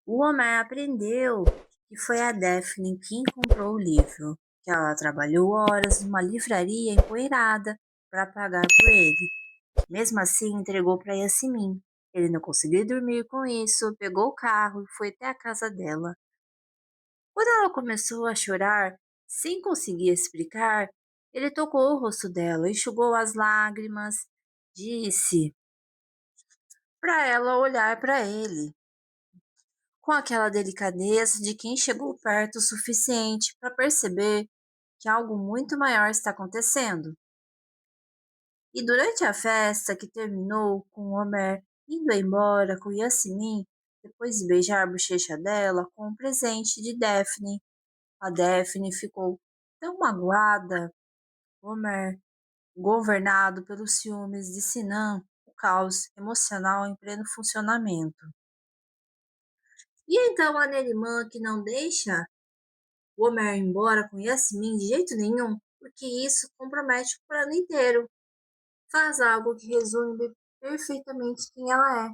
O Homer aprendeu que foi a Daphne que encontrou o livro, que ela trabalhou horas numa livraria empoeirada para pagar por ele. Mesmo assim, entregou para Yasmin. Ele não conseguiu dormir com isso, pegou o carro e foi até a casa dela. Quando ela começou a chorar, sem conseguir explicar, ele tocou o rosto dela, enxugou as lágrimas, disse para ela olhar para ele, com aquela delicadeza de quem chegou perto o suficiente para perceber que algo muito maior está acontecendo. E durante a festa, que terminou com Homer indo embora com Yasmin, depois de beijar a bochecha dela com um presente de Daphne, a Daphne ficou tão magoada. Homer, governado pelos ciúmes de Sinan, o caos emocional em pleno funcionamento. E então a Nerimã, que não deixa o Homer ir embora com Yasmin de jeito nenhum, porque isso compromete o plano inteiro. Faz algo que resume perfeitamente quem ela é.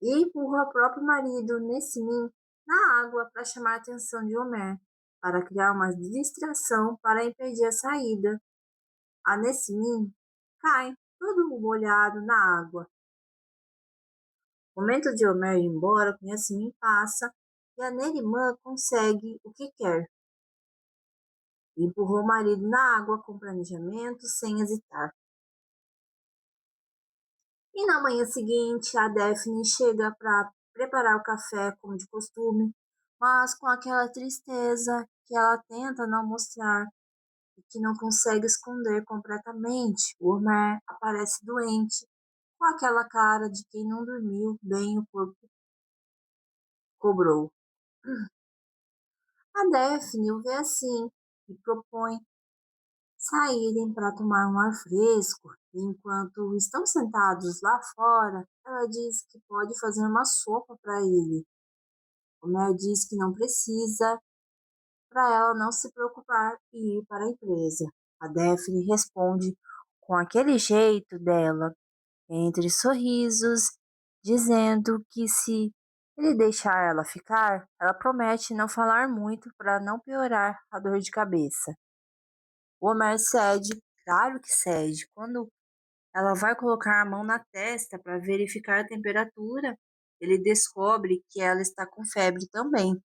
E empurra o próprio marido, Nesmin, na água para chamar a atenção de Homer, para criar uma distração para impedir a saída. A Nesmin cai, todo molhado na água. O momento de Homer ir embora com Yasmin passa e a Nerimã consegue o que quer. Empurrou o marido na água com planejamento, sem hesitar. E na manhã seguinte, a Daphne chega para preparar o café, como de costume, mas com aquela tristeza que ela tenta não mostrar e que não consegue esconder completamente. O Homer aparece doente, com aquela cara de quem não dormiu bem, o corpo cobrou. A Daphne o vê assim e propõe saírem para tomar um ar fresco. E enquanto estão sentados lá fora, ela diz que pode fazer uma sopa para ele. O Mel diz que não precisa, para ela não se preocupar e ir para a empresa. A Daphne responde com aquele jeito dela, entre sorrisos, dizendo que se ele deixar ela ficar, ela promete não falar muito para não piorar a dor de cabeça. O Homer cede, claro que cede. Quando ela vai colocar a mão na testa para verificar a temperatura, ele descobre que ela está com febre também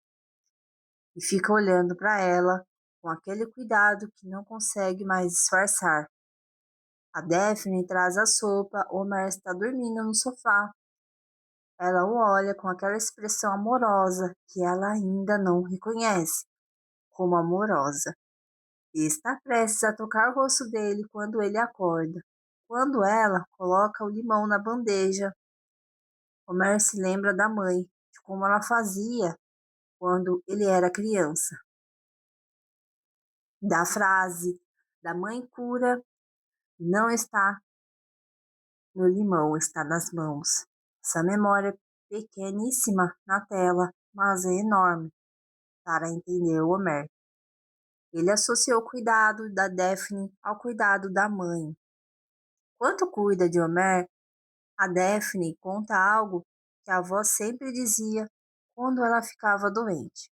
e fica olhando para ela com aquele cuidado que não consegue mais disfarçar. A Daphne traz a sopa, Homer está dormindo no sofá. Ela o olha com aquela expressão amorosa que ela ainda não reconhece como amorosa. E está prestes a tocar o rosto dele quando ele acorda. Quando ela coloca o limão na bandeja, Homer se lembra da mãe, de como ela fazia quando ele era criança. Da frase da mãe cura não está no limão, está nas mãos. Essa memória é pequeníssima na tela, mas é enorme para entender o Homer. Ele associou o cuidado da Daphne ao cuidado da mãe. Quanto cuida de Homer, a Daphne conta algo que a avó sempre dizia quando ela ficava doente.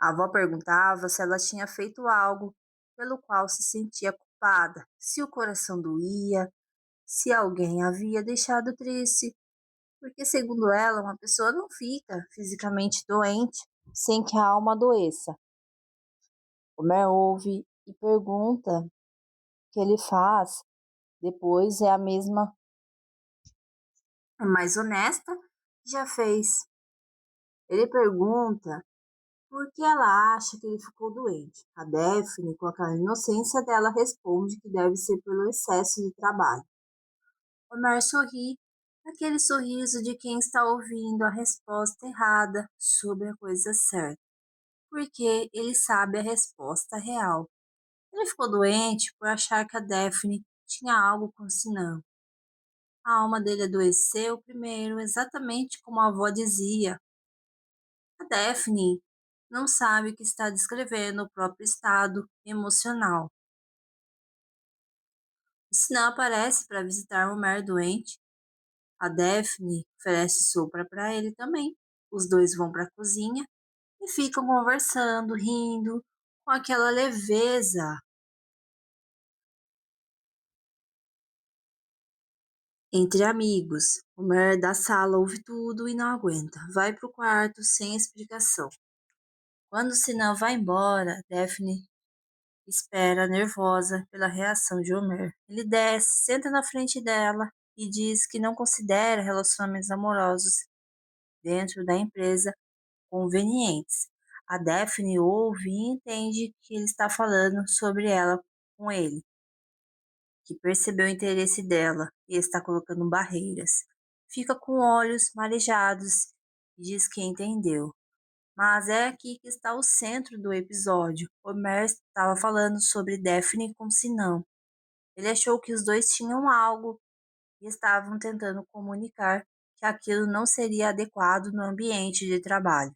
A avó perguntava se ela tinha feito algo pelo qual se sentia culpada, se o coração doía, se alguém a havia deixado triste, porque, segundo ela, uma pessoa não fica fisicamente doente sem que a alma adoeça. Homer ouve e pergunta o que ele faz. Depois é a mesma, mais honesta, que já fez. Ele pergunta por que ela acha que ele ficou doente. A Daphne, com aquela inocência dela, responde que deve ser pelo excesso de trabalho. Homer sorri, aquele sorriso de quem está ouvindo a resposta errada sobre a coisa certa, porque ele sabe a resposta real. Ele ficou doente por achar que a Daphne tinha algo com Sinan. A alma dele adoeceu primeiro, exatamente como a avó dizia. A Daphne não sabe que está descrevendo o próprio estado emocional. O Sinan aparece para visitar Homer doente. A Daphne oferece sopa para ele também. Os dois vão para a cozinha e ficam conversando, rindo, com aquela leveza. Entre amigos, Homer da sala ouve tudo e não aguenta. Vai pro quarto sem explicação. Quando Sinan vai embora, Daphne espera nervosa pela reação de Homer. Ele desce, senta na frente dela e diz que não considera relacionamentos amorosos dentro da empresa convenientes. A Daphne ouve e entende que ele está falando sobre ela com ele, que percebeu o interesse dela e está colocando barreiras. Fica com olhos marejados e diz que entendeu. Mas é aqui que está o centro do episódio. Homer estava falando sobre Daphne com Sinan. Ele achou que os dois tinham algo e estavam tentando comunicar que aquilo não seria adequado no ambiente de trabalho.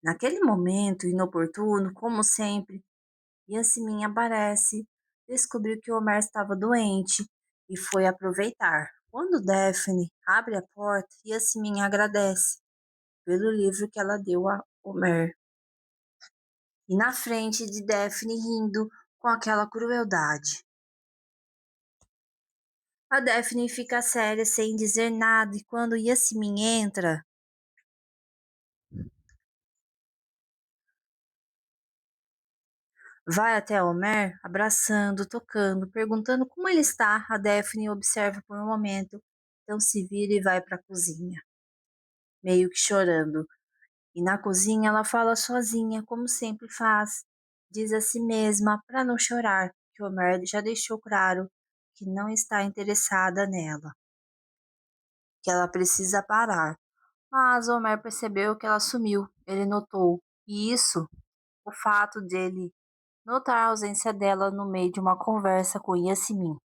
Naquele momento inoportuno, como sempre, Yasmin aparece, descobriu que Homer estava doente e foi aproveitar. Quando Daphne abre a porta, Yasmin agradece pelo livro que ela deu a Homer. E na frente de Daphne rindo com aquela crueldade. A Daphne fica séria sem dizer nada e quando Yasmin entra, vai até Homer, abraçando, tocando, perguntando como ele está. A Daphne observa por um momento, então se vira e vai para a cozinha, meio que chorando. E na cozinha ela fala sozinha, como sempre faz. Diz a si mesma para não chorar, que Homer já deixou claro que não está interessada nela, que ela precisa parar. Mas Homer percebeu que ela sumiu. Ele notou. E isso, o fato dele notar a ausência dela no meio de uma conversa com Yasmin.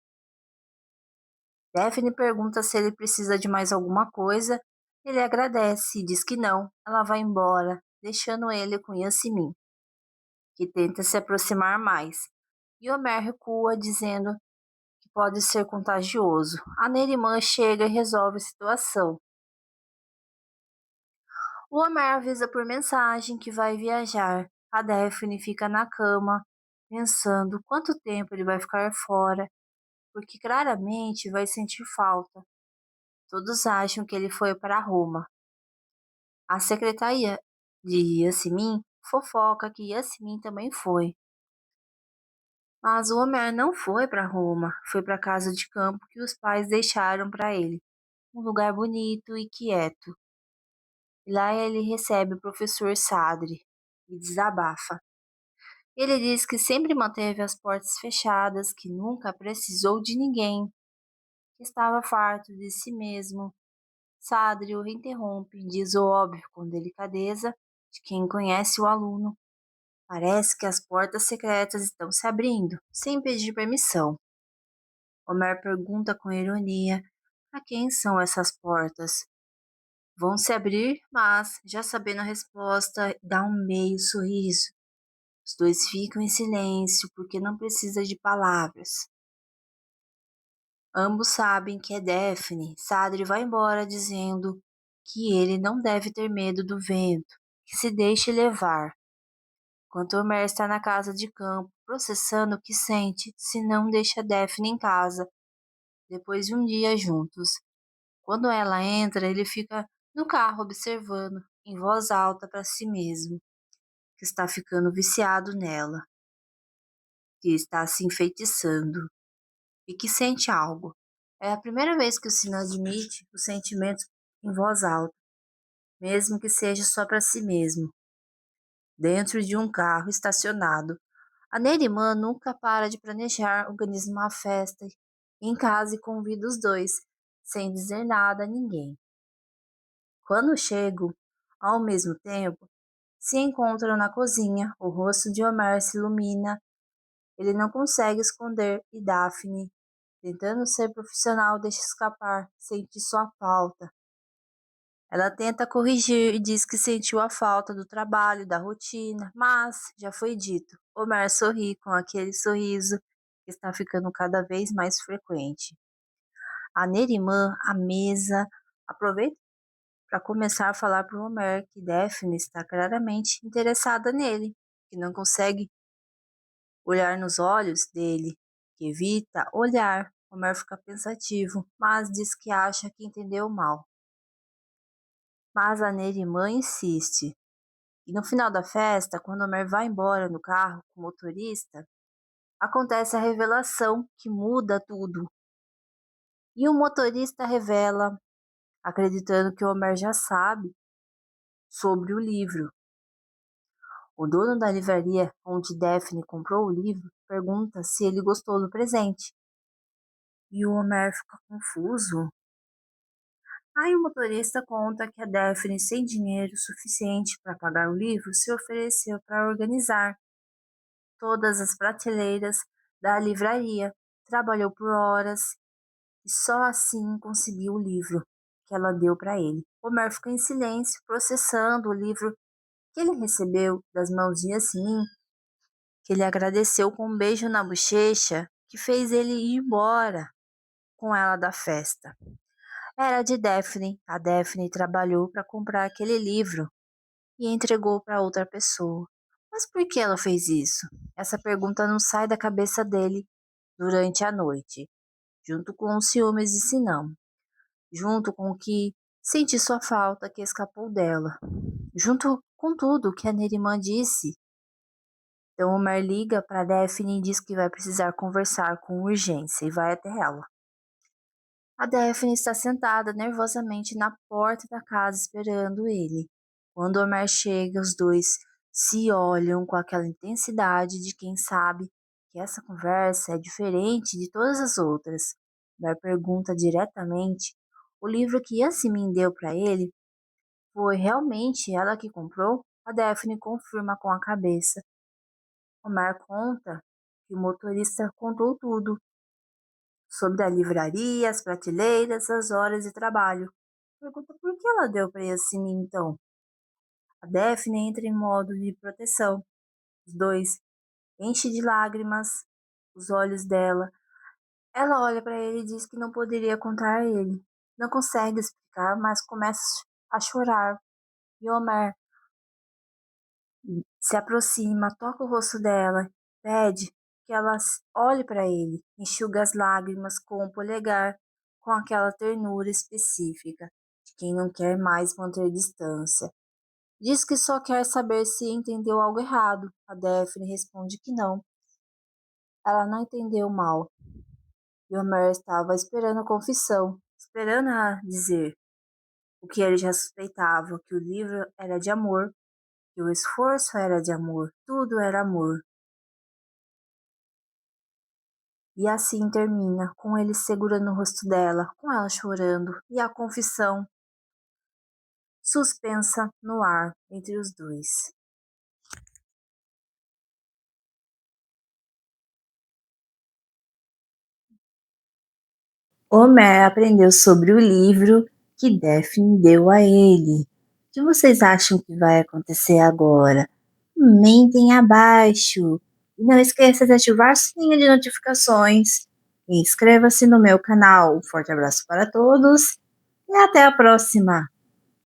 Daphne pergunta se ele precisa de mais alguma coisa. Ele agradece e diz que não. Ela vai embora, deixando ele com Yasmin, que tenta se aproximar mais. E Homer recua, dizendo que pode ser contagioso. A Nerimã chega e resolve a situação. O Homer avisa por mensagem que vai viajar. A Daphne fica na cama, pensando quanto tempo ele vai ficar fora, porque claramente vai sentir falta. Todos acham que ele foi para Roma. A secretaria de Yasmin fofoca que Yasmin também foi. Mas o Homer não foi para Roma, foi para a casa de campo que os pais deixaram para ele, um lugar bonito e quieto. E lá ele recebe o professor Sadri e desabafa. Ele diz que sempre manteve as portas fechadas, que nunca precisou de ninguém, que estava farto de si mesmo. Sadri o interrompe e diz o óbvio com delicadeza de quem conhece o aluno. Parece que as portas secretas estão se abrindo, sem pedir permissão. Homer pergunta com ironia: a quem são essas portas? Vão se abrir, mas, já sabendo a resposta, dá um meio sorriso. Os dois ficam em silêncio porque não precisa de palavras. Ambos sabem que é Daphne. Sadri vai embora dizendo que ele não deve ter medo do vento, que se deixe levar. Enquanto Homer está na casa de campo, processando o que sente se não deixa Daphne em casa, depois de um dia juntos. Quando ela entra, ele fica no carro observando, em voz alta para si mesmo, que está ficando viciado nela, que está se enfeitiçando e que sente algo. É a primeira vez que o Sina admite os sentimentos em voz alta, mesmo que seja só para si mesmo, dentro de um carro estacionado. A Nerimã nunca para de planejar, organiza uma festa em casa e convida os dois, sem dizer nada a ninguém. Quando chegam, ao mesmo tempo, se encontram na cozinha, o rosto de Homer se ilumina, ele não consegue esconder e Daphne, tentando ser profissional, deixa escapar, sente sua falta. Ela tenta corrigir e diz que sentiu a falta do trabalho, da rotina, mas, já foi dito, Homer sorri com aquele sorriso que está ficando cada vez mais frequente. A Nerimã, à mesa, aproveita para começar a falar para o Homer que Daphne está claramente interessada nele, que não consegue olhar nos olhos dele, que evita olhar. Homer fica pensativo, mas diz que acha que entendeu mal. Mas a Nerimã insiste. E no final da festa, quando Homer vai embora no carro com o motorista, acontece a revelação que muda tudo. E o motorista revela, acreditando que o Homer já sabe sobre o livro. O dono da livraria onde Daphne comprou o livro pergunta se ele gostou do presente. E o Homer fica confuso. Aí o motorista conta que a Daphne, sem dinheiro suficiente para pagar o livro, se ofereceu para organizar todas as prateleiras da livraria. Trabalhou por horas e só assim conseguiu o livro que ela deu para ele. Homer fica em silêncio, processando o livro que ele recebeu das mãos de Yasmin, que ele agradeceu com um beijo na bochecha, que fez ele ir embora com ela da festa. Era de Daphne. A Daphne trabalhou para comprar aquele livro e entregou para outra pessoa. Mas por que ela fez isso? Essa pergunta não sai da cabeça dele durante a noite, junto com os ciúmes de Sinão, junto com o que senti sua falta que escapou dela, junto com tudo que a Nerimã disse. Então Homer liga para Daphne e diz que vai precisar conversar com urgência e vai até ela. A Daphne está sentada nervosamente na porta da casa esperando ele. Quando Homer chega, os dois se olham com aquela intensidade de quem sabe que essa conversa é diferente de todas as outras. Homer pergunta diretamente: o livro que Yasmin deu para ele foi realmente ela que comprou? A Daphne confirma com a cabeça. Homer conta que o motorista contou tudo sobre a livraria, as prateleiras, as horas de trabalho. Pergunta por que ela deu para Yasmin então. A Daphne entra em modo de proteção. Os dois enchem de lágrimas os olhos dela. Ela olha para ele e diz que não poderia contar a ele. Não consegue explicar, mas começa a chorar. E Homer se aproxima, toca o rosto dela, pede que ela olhe para ele, enxuga as lágrimas com o polegar, com aquela ternura específica de quem não quer mais manter distância. Diz que só quer saber se entendeu algo errado. A Daphne responde que não. Ela não entendeu mal. E Homer estava esperando a confissão, esperando ela dizer o que ele já suspeitava, que o livro era de amor, que o esforço era de amor, tudo era amor. E assim termina, com ele segurando o rosto dela, com ela chorando, e a confissão suspensa no ar entre os dois. Homer aprendeu sobre o livro que Daphne deu a ele. O que vocês acham que vai acontecer agora? Comentem abaixo. E não esqueça de ativar o sininho de notificações. E inscreva-se no meu canal. Um forte abraço para todos e até a próxima!